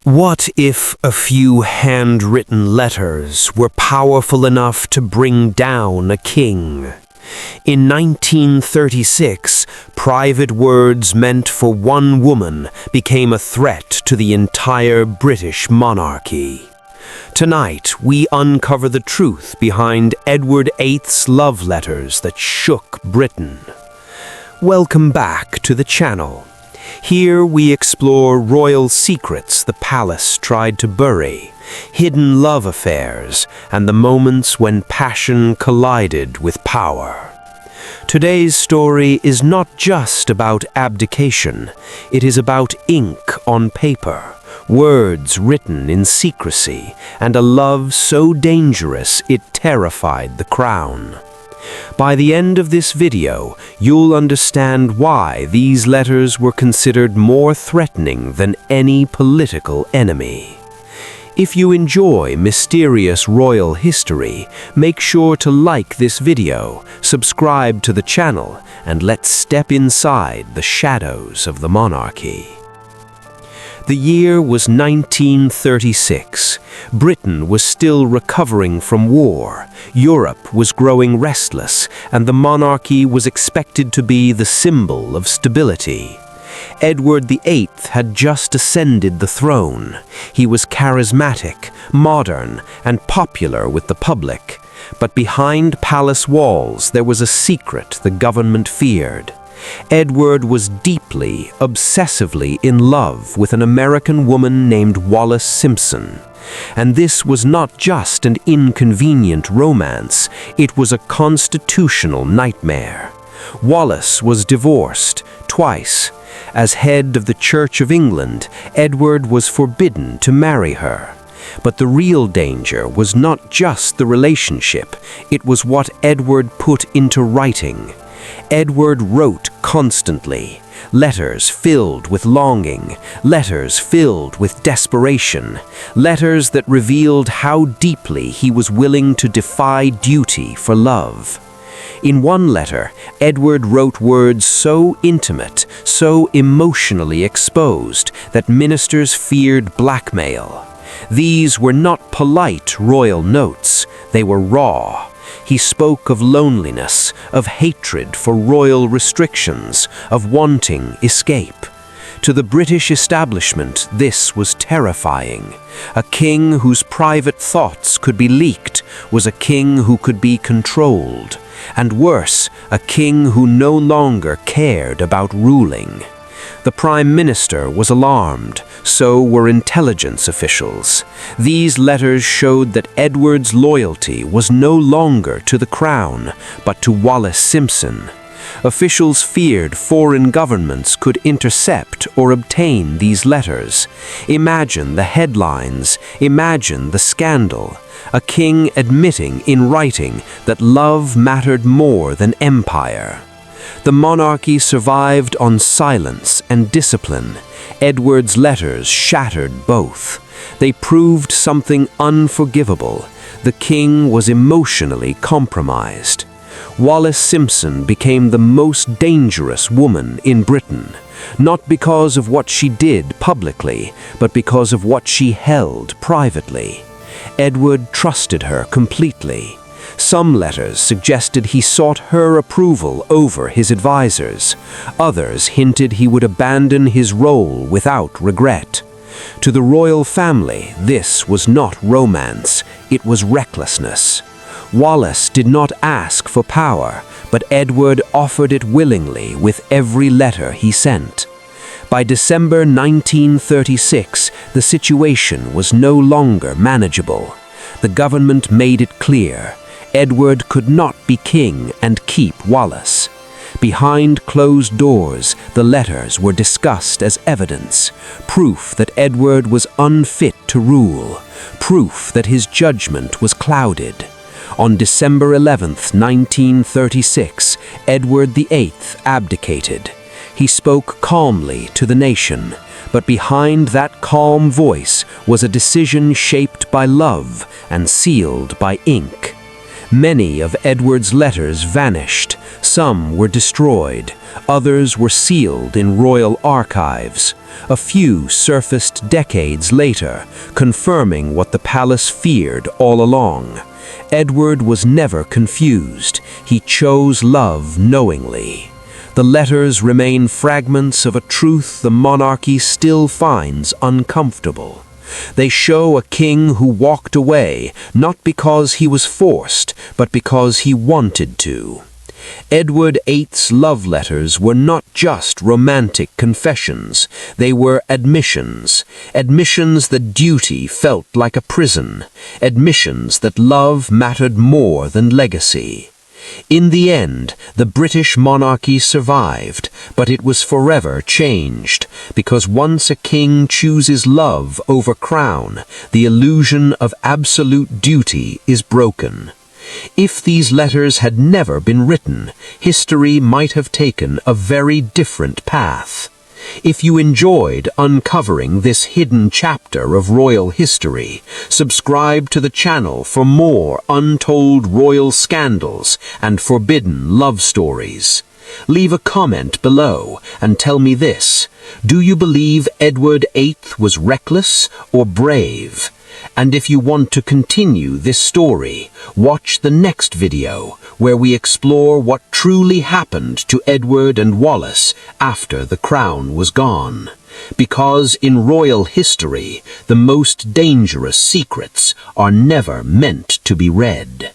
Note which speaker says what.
Speaker 1: What if a few handwritten letters were powerful enough to bring down a king? In 1936, private words meant for one woman became a threat to the entire British monarchy. Tonight, we uncover the truth behind Edward VIII's love letters that shook Britain. Welcome back to the channel. Here we explore royal secrets the palace tried to bury, hidden love affairs, and the moments when passion collided with power. Today's story is not just about abdication, it is about ink on paper, words written in secrecy, and a love so dangerous it terrified the crown. By the end of this video, you'll understand why these letters were considered more threatening than any political enemy. If you enjoy mysterious royal history, make sure to like this video, subscribe to the channel, and let's step inside the shadows of the monarchy. The year was 1936. Britain was still recovering from war, Europe was growing restless, and the monarchy was expected to be the symbol of stability. Edward VIII had just ascended the throne. He was charismatic, modern, and popular with the public. But behind palace walls there was a secret the government feared. Edward was deeply, obsessively in love with an American woman named Wallis Simpson. And this was not just an inconvenient romance, it was a constitutional nightmare. Wallis was divorced twice. As head of the Church of England, Edward was forbidden to marry her. But the real danger was not just the relationship, it was what Edward put into writing. Edward wrote constantly, letters filled with longing, letters filled with desperation, letters that revealed how deeply he was willing to defy duty for love. In one letter, Edward wrote words so intimate, so emotionally exposed, that ministers feared blackmail. These were not polite royal notes, they were raw. He spoke of loneliness, of hatred for royal restrictions, of wanting escape. To the British establishment, this was terrifying. A king whose private thoughts could be leaked was a king who could be controlled. And worse, a king who no longer cared about ruling. The Prime Minister was alarmed, so were intelligence officials. These letters showed that Edward's loyalty was no longer to the crown, but to Wallis Simpson. Officials feared foreign governments could intercept or obtain these letters. Imagine the headlines, imagine the scandal. A king admitting in writing that love mattered more than empire. The monarchy survived on silence and discipline. Edward's letters shattered both. They proved something unforgivable. The king was emotionally compromised. Wallis Simpson became the most dangerous woman in Britain, not because of what she did publicly, but because of what she held privately. Edward trusted her completely. Some letters suggested he sought her approval over his advisors. Others hinted he would abandon his role without regret. To the royal family, this was not romance, it was recklessness. Wallis did not ask for power, but Edward offered it willingly with every letter he sent. By December 1936, the situation was no longer manageable. The government made it clear. Edward could not be king and keep Wallis. Behind closed doors, the letters were discussed as evidence, proof that Edward was unfit to rule, proof that his judgment was clouded. On December 11, 1936, Edward VIII abdicated. He spoke calmly to the nation, but behind that calm voice was a decision shaped by love and sealed by ink. Many of Edward's letters vanished. Some were destroyed. Others were sealed in royal archives. A few surfaced decades later, confirming what the palace feared all along. Edward was never confused. He chose love knowingly. The letters remain fragments of a truth the monarchy still finds uncomfortable. They show a king who walked away, not because he was forced, but because he wanted to. Edward VIII's love letters were not just romantic confessions. They were admissions. Admissions that duty felt like a prison. Admissions that love mattered more than legacy. In the end, the British monarchy survived, but it was forever changed, because once a king chooses love over crown, the illusion of absolute duty is broken. If these letters had never been written, history might have taken a very different path. If you enjoyed uncovering this hidden chapter of royal history, subscribe to the channel for more untold royal scandals and forbidden love stories. Leave a comment below and tell me this: do you believe Edward VIII was reckless or brave? And if you want to continue this story, watch the next video where we explore what truly happened to Edward and Wallis after the crown was gone. Because in royal history, the most dangerous secrets are never meant to be read.